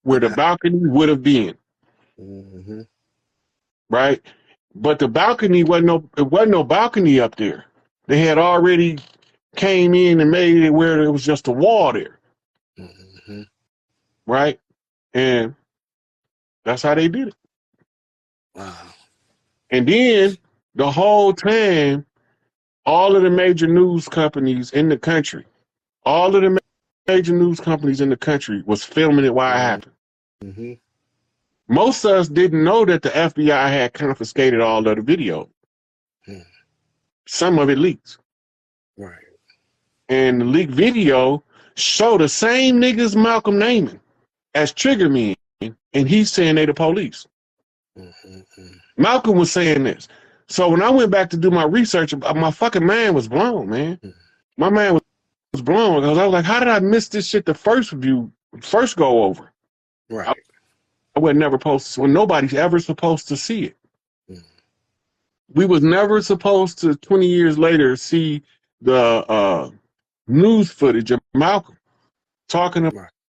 where the balcony would have been. Mm-hmm. Right? But the balcony wasn't no balcony up there. They had already came in and made it where there was just a wall there. Mm-hmm. Right? And that's how they did it. Wow. And then the whole time, all of the major news companies in the country, all of the major news companies in the country was filming it while it happened. Mm-hmm. Most of us didn't know that the FBI had confiscated all of the video. Some of it leaked. Right. And the leaked video showed the same niggas Malcolm naming as trigger men, and he's saying they the police. Malcolm was saying this. So when I went back to do my research, my fucking mind was blown, man. My mind was blown because I was like, how did I miss this shit the first go over? Right. I was never supposed to, when nobody's ever supposed to see it. We was never supposed to, 20 years later, see the news footage of Malcolm talking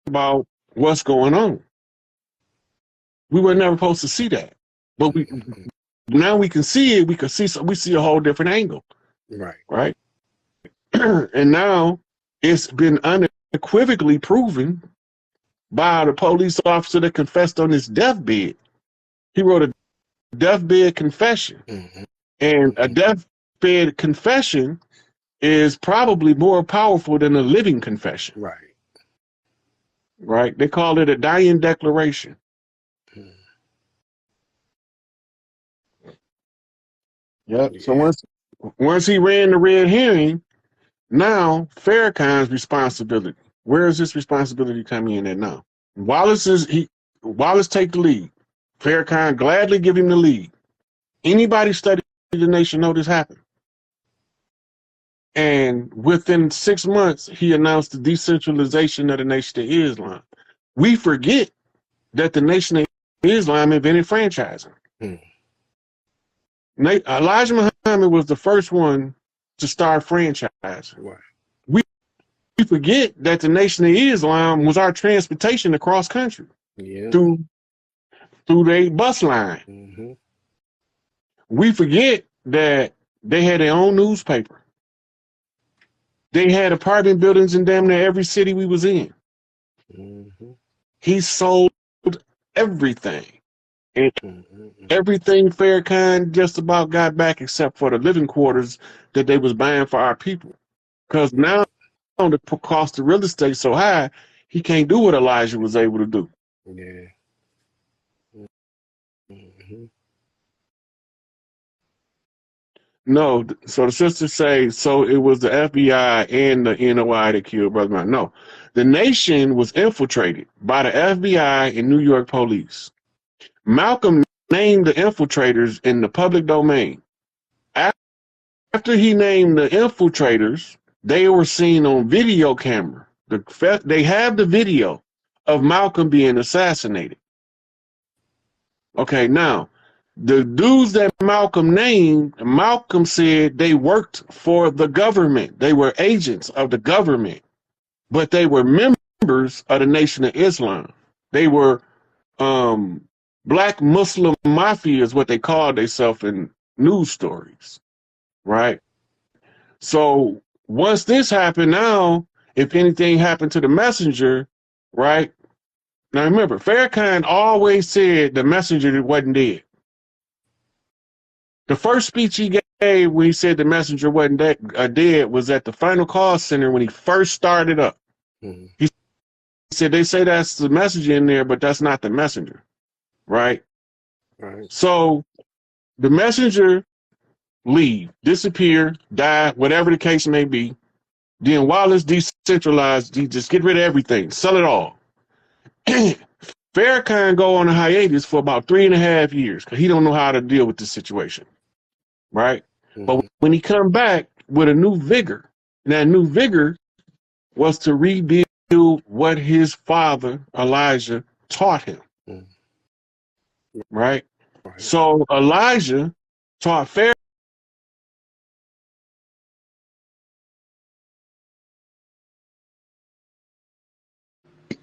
about what's going on. We were never supposed to see that. But now we can see it. We see a whole different angle. Right. Right. And now it's been unequivocally proven by the police officer that confessed on his deathbed. He wrote a deathbed confession. And a deathbed confession is probably more powerful than a living confession. Right. Right? They call it a dying declaration. Yep. Yeah. So once he ran the red herring, now Farrakhan's responsibility. Where is this responsibility coming in at now? Wallace take the lead. Farrakhan gladly give him the lead. Anybody study the nation know this happened. And within 6 months, he announced the decentralization of the Nation of Islam. We forget that the Nation of Islam invented franchising. Elijah Muhammad was the first one to start franchising. Right. We forget that the Nation of Islam was our transportation across country through their bus line. We forget that they had their own newspaper. They had apartment buildings in damn near every city we was in. He sold everything. And everything Farrakhan just about got back except for the living quarters that they was buying for our people. Because now the cost of real estate so high, he can't do what Elijah was able to do. Yeah. No, so the sisters say, so it was the FBI and the NOI that killed Brother Malcolm. No, the nation was infiltrated by the FBI and New York police. Malcolm named the infiltrators in the public domain. After he named the infiltrators, they were seen on video camera. They have the video of Malcolm being assassinated. Okay, now, the dudes that Malcolm named, Malcolm said they worked for the government. They were agents of the government, but they were members of the Nation of Islam. They were Black Muslim Mafia is what they called themselves in news stories, right? So once this happened, now, if anything happened to the messenger, right? Now remember, Farrakhan always said the messenger wasn't dead. The first speech he gave when he said the messenger wasn't dead was at the Final Call Center when he first started up. He said, they say that's the messenger in there, but that's not the messenger, right? So the messenger leave, disappear, die, whatever the case may be. Then Wallace decentralized, he just get rid of everything, sell it all. Farrakhan go on a hiatus for about 3.5 years because he don't know how to deal with this situation, right? But when he come back with a new vigor, and that new vigor was to rebuild what his father, Elijah, taught him, right? So Elijah taught Farrakhan.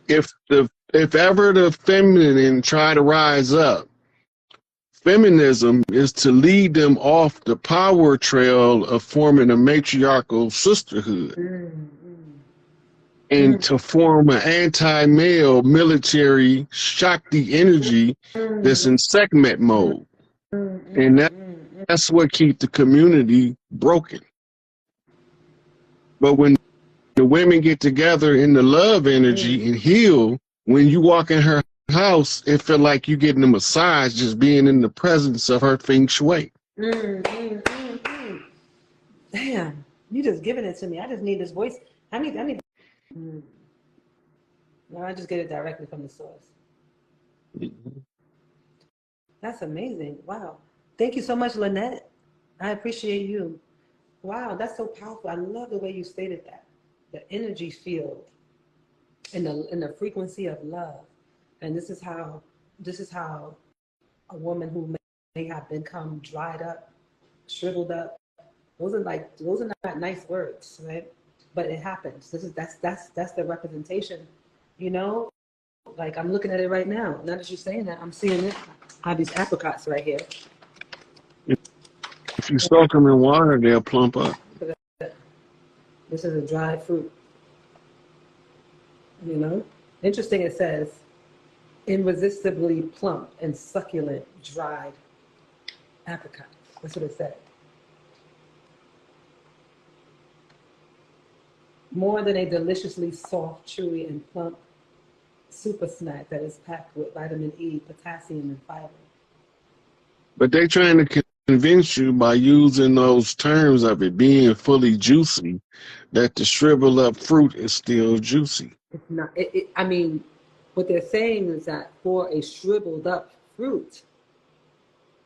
If the if ever the feminine try to rise up, feminism is to lead them off the power trail of forming a matriarchal sisterhood and to form an anti-male military Shakti energy that's in segment mode. And that's what keeps the community broken. But when the women get together in the love energy and heal, when you walk in her house, it feel like you getting a massage just being in the presence of her feng shui. Damn, you just giving it to me. I just need this voice. I need. No, I just get it directly from the source. That's amazing. Wow. Thank you so much, Lynette. I appreciate you. Wow, that's so powerful. I love the way you stated that. The energy field and the frequency of love. And this is how a woman who may have become dried up, shriveled up. Those are not nice words, right? But it happens. That's the representation, you know? Like I'm looking at it right now. Now that you're saying that, I'm seeing it. I have these apricots right here. If you soak them in water, they'll plump up. This is a dried fruit. You know? Interesting, it says, irresistibly plump and succulent dried apricot. That's what it said. More than a deliciously soft, chewy, and plump super snack that is packed with vitamin E, potassium, and fiber. But they're trying to convince you by using those terms of it being fully juicy that the shriveled up fruit is still juicy. It's not. I mean, what they're saying is that for a shriveled up fruit,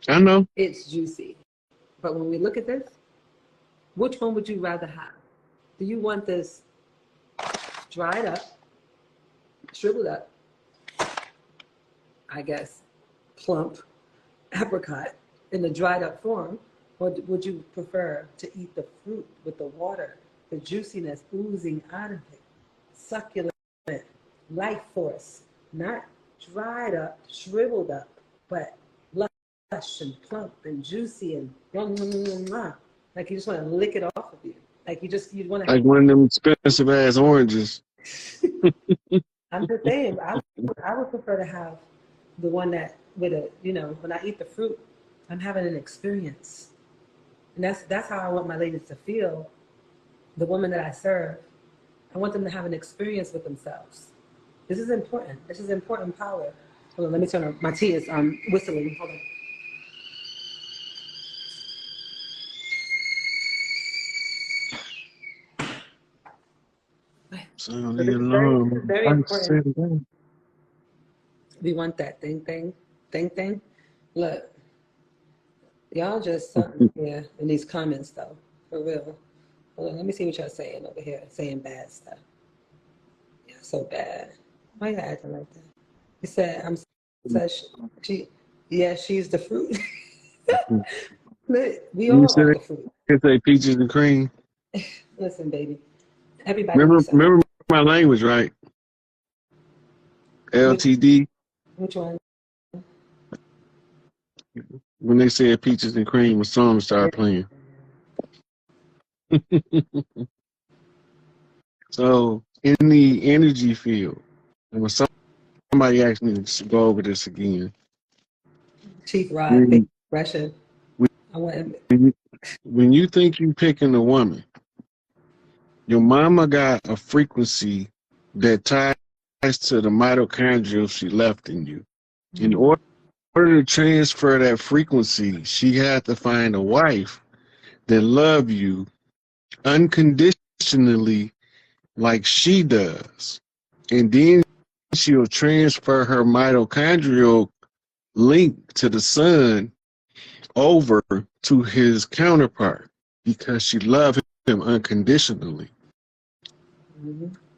I know it's juicy. But when we look at this, which one would you rather have? Do you want this dried up, shriveled up, I guess, plump apricot in the dried up form, or would you prefer to eat the fruit with the water, the juiciness oozing out of it, succulent, life force, not dried up, shriveled up, but lush and plump and juicy and like you just want to lick it off of you. Like you want to. Like one of them expensive ass oranges. I'm just saying, I would prefer to have the one that with a, you know, when I eat the fruit, I'm having an experience, and that's how I want my ladies to feel. The women that I serve, I want them to have an experience with themselves. This is important. This is important power. Hold on, let me turn on. My tea is whistling. Hold on. Sound the alarm. Very important. We want that thing. Look, y'all just something here in these comments though, for real. Hold on, let me see what y'all saying over here, saying bad stuff. Yeah, so bad. Why you acting like that? He said, I'm such, she's the fruit. Look, we all are the fruit. It's a peaches and cream. Listen, baby. Everybody. Remember my language, right? LTD. Which one? When they said peaches and cream, a song started playing. So in the energy field, and when somebody asked me to go over this again. Chief Rod, Russian. When you think you're picking a woman, your mama got a frequency that ties to the mitochondrial she left in you. In order to transfer that frequency, she had to find a wife that love you unconditionally like she does. And then she'll transfer her mitochondrial link to the sun over to his counterpart because she loved him unconditionally.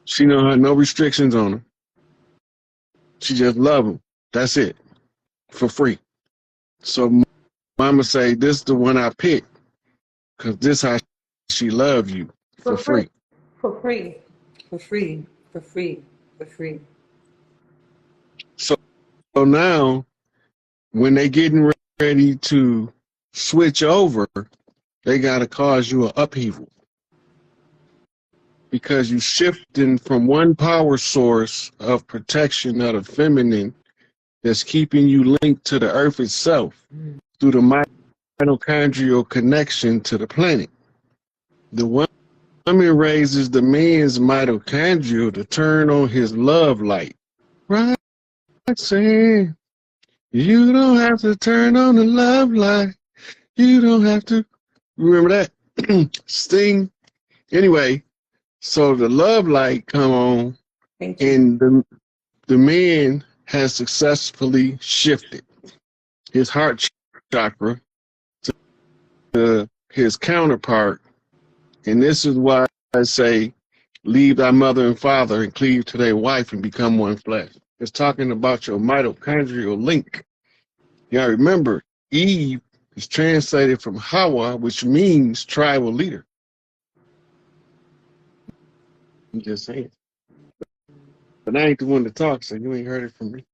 She don't have no restrictions on him. She just love him. That's it. For free. So mama say, this is the one I picked because this how she love you for free. For free. For free. For free. For free. So now, when they getting ready to switch over, they got to cause you an upheaval because you shifting from one power source of protection of the feminine that's keeping you linked to the earth itself through the mitochondrial connection to the planet. The woman raises the man's mitochondrial to turn on his love light. Right? Saying, you don't have to turn on the love light. You don't have to. Remember that? Sting. Anyway, so the love light come on, and the man has successfully shifted his heart chakra to his counterpart. And this is why I say, leave thy mother and father and cleave to their wife and become one flesh. It's talking about your mitochondrial link. Yeah, remember, Eve is translated from Hawa, which means tribal leader. I'm just saying. But I ain't the one to talk, so you ain't heard it from me.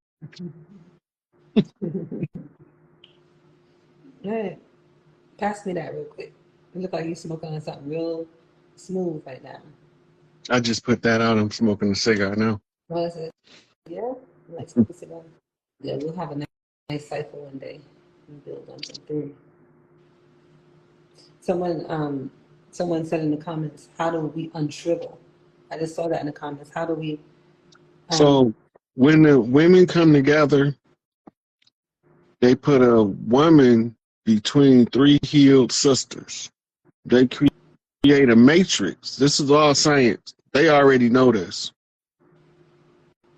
Hey, pass me that real quick. You look like you're smoking on something real smooth right now. I just put that out. I'm smoking a cigar now. What is it? Yeah? You like smoking a cigar? Yeah, we'll have a nice cipher one day. And build on something. Someone said in the comments, how do we unshrivel? I just saw that in the comments. How do we... So when the women come together, they put a woman between three healed sisters. They create a matrix. This is all science. They already know this.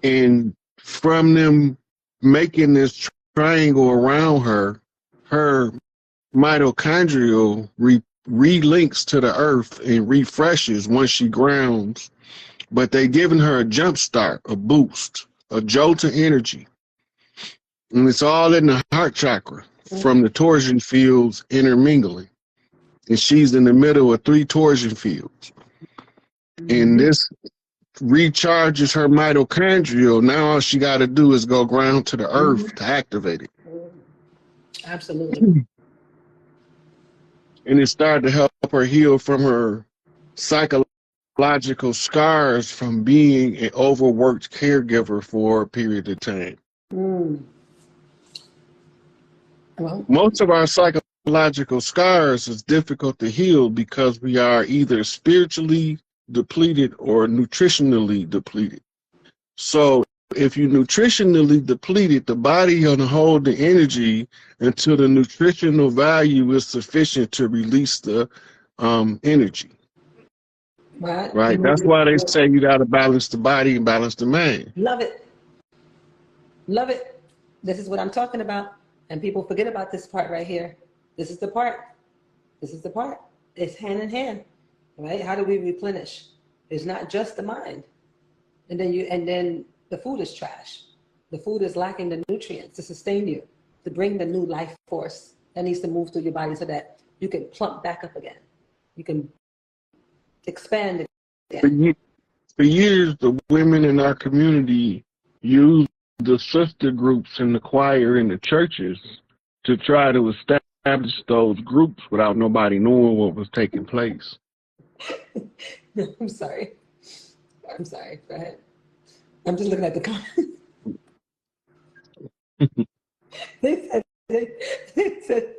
And from them making this triangle around her, her mitochondrial relinks to the earth and refreshes once she grounds. But they giving her a jump start, a boost, a jolt to energy. And it's all in the heart chakra from the torsion fields intermingling. And she's in the middle of 3 torsion fields. And this recharges her mitochondrial. Now all she got to do is go ground to the earth to activate it. Absolutely. And it started to help her heal from her psychological scars from being an overworked caregiver for a period of time. Well, most of our psychological scars is difficult to heal because we are either spiritually depleted or nutritionally depleted. So if you nutritionally depleted, the body gonna hold the energy until the nutritional value is sufficient to release the energy. Right? That's why they say you gotta balance the body and balance the mind. Love it. Love it. This is what I'm talking about. And people forget about this part right here. This is the part. This is the part. It's hand in hand. Right? How do we replenish? It's not just the mind. And then the food is trash. The food is lacking the nutrients to sustain you, to bring the new life force that needs to move through your body so that you can plump back up again. You can expand again. For years, the women in our community used the sister groups in the choir in the churches to try to establish those groups without nobody knowing what was taking place. I'm sorry. I'm sorry. Go ahead. I'm just looking at the comments. They said,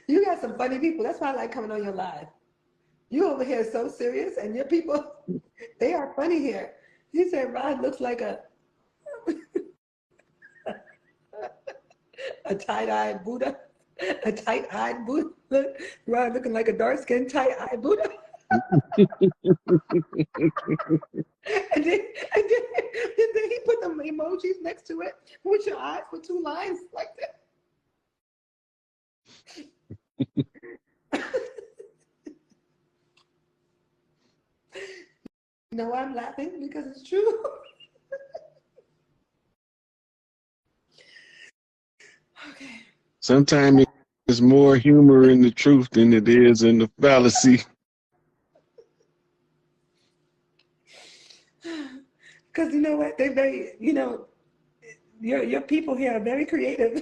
you got some funny people. That's why I like coming on your live. You over here so serious, and your people, they are funny here. He said Rod looks like a tight-eyed Buddha. A tight-eyed Buddha. Rod looking like a dark-skinned, tight-eyed Buddha. and then he put the emojis next to it with your eyes with 2 lines like that. You know why I'm laughing? Because it's true. Okay. Sometimes there's more humor in the truth than it is in the fallacy. Because you know what? They're very, you know, your people here are very creative.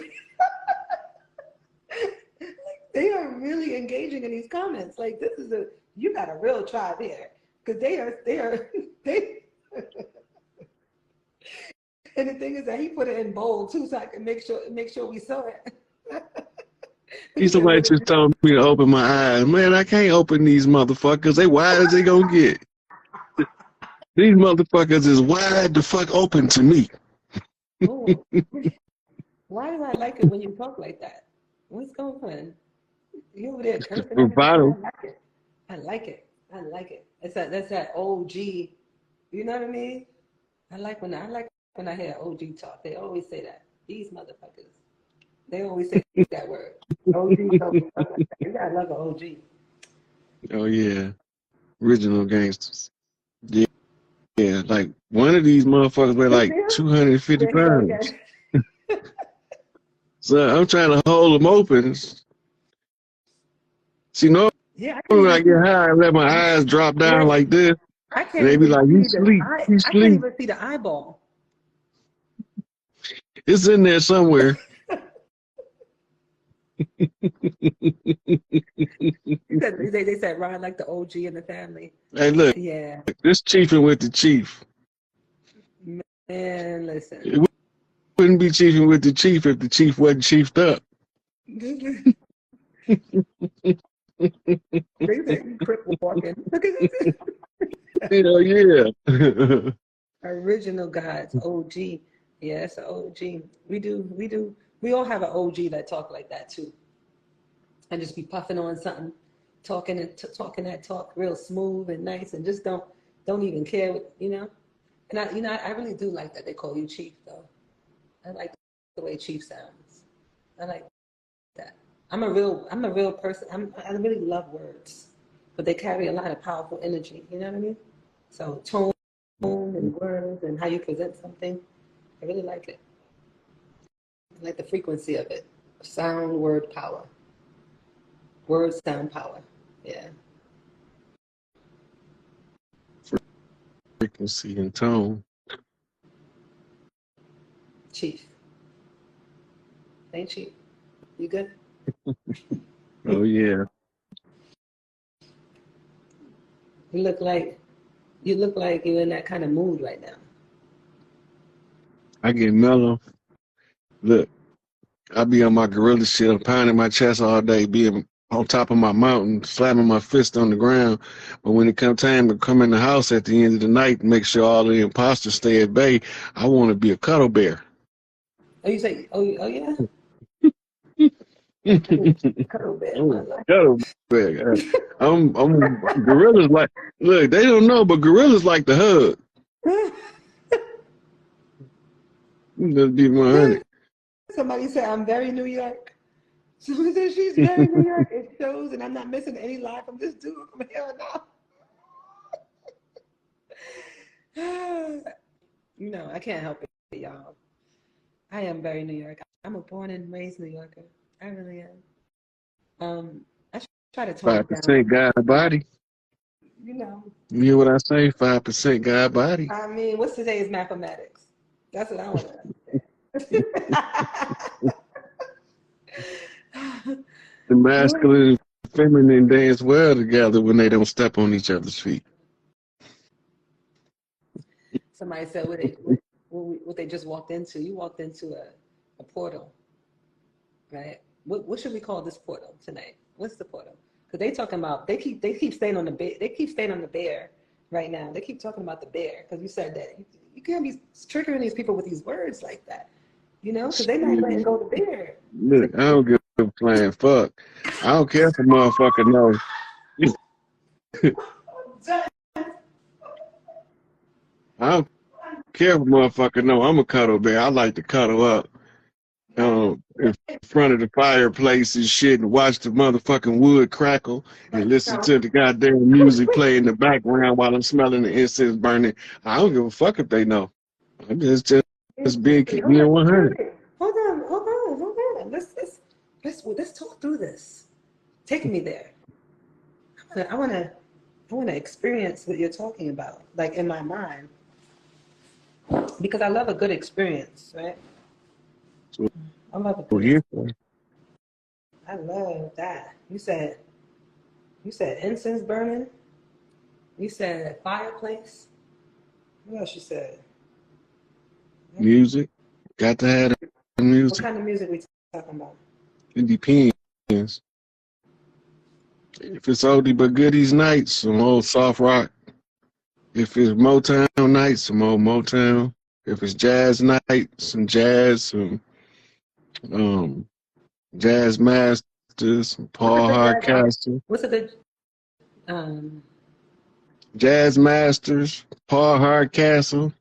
Like, they are really engaging in these comments. Like, this is you got a real tribe here. Because they are, and the thing is that he put it in bold too, so I can make sure we saw it. Somebody just told me to open my eyes. Man, I can't open these motherfuckers. They wide as they gonna get. These motherfuckers is wide the fuck open to me. Oh, why do I like it when you talk like that? What's going on? You over there cursing? Bravado. I like it. I like it. That's that OG. You know what I mean? I like when I hear OG talk. They always say that. These motherfuckers. They always say that word. OG. You gotta love an OG. Oh yeah, original gangsters. Yeah, yeah. Like one of these motherfuckers weigh like 250 pounds. So I'm trying to hold them open. See, normally when I get high, I let my eyes drop down like this. I can't and they be even like, see "You sleep, you I can't sleep." even see the eyeball. It's in there somewhere. They said Ron like the OG in the family. Hey, look, Yeah. this chiefing with the chief. Man, listen. It wouldn't be chiefing with the chief if the chief wasn't chiefed up. They said you crip walking. Look at this. Hell yeah. Original gods, OG. Yeah, it's an OG. We all have an OG that talk like that too. And just be puffing on something, talking that talk real smooth and nice, and just don't even care what, you know. And I really do like that they call you Chief though. I like the way Chief sounds. I like that. I'm a real person. I really love words, but they carry a lot of powerful energy. You know what I mean? So tone and words and how you present something, I really like it. I like the frequency of it. Sound, word, power. Word, sound, power. Yeah. Frequency and tone. Chief. Ain't Chief? You good? Oh yeah. You look like you're in that kind of mood right now. I get mellow. Look, I be on my gorilla shit. I'm pounding my chest all day, being on top of my mountain, slamming my fist on the ground. But when it come time to come in the house at the end of the night and make sure all the imposters stay at bay, I want to be a cuddle bear. Oh, you say, oh yeah? Cuddle bear, my life. Cuddle bear. I'm gorillas like, look, they don't know, but gorillas like to hug. Just be 100. Somebody said, I'm very New York. Someone said she's very New York. It shows, and I'm not missing any lie from this dude from here on out. You know, I can't help it, y'all. I am very New York. I'm a born and raised New Yorker. I really am. I try to tone it down. 5% God body. You know. You hear what I say? 5% God body. I mean, what's today's mathematics? That's what I want to understand. The masculine and feminine dance well together when they don't step on each other's feet. Somebody said what they just walked into. You walked into a portal, right? What should we call this portal tonight? What's the portal? Because they keep staying on the bear. They keep staying on the bear right now. They keep talking about the bear because you said that you can't be triggering these people with these words like that, you know? Because they're not letting go of the bear. Look, I don't give a flying fuck. I don't care if a motherfucker knows. I don't care if a motherfucker know I'm a cuddle bear. I like to cuddle up in front of the fireplace and shit and watch the motherfucking wood crackle and listen to the goddamn music play in the background while I'm smelling the incense burning. I don't give a fuck if they know. I'm just being 100. Hold on. Let's talk through this. Take me there. I wanna experience what you're talking about, like in my mind. because I love a good experience, right? So I love a we're good here experience. for. I love that. You said incense burning. You said fireplace. What else you said? Music. Got to have the What music. kind of music we talking about? It depends. If it's oldie but goodies nights, some old soft rock. If it's Motown nights, some old Motown. If it's jazz night, some jazz, some jazz masters, some What's a Paul good jazz artist? Hardcastle. What's a good um Jazz masters, Paul Hardcastle.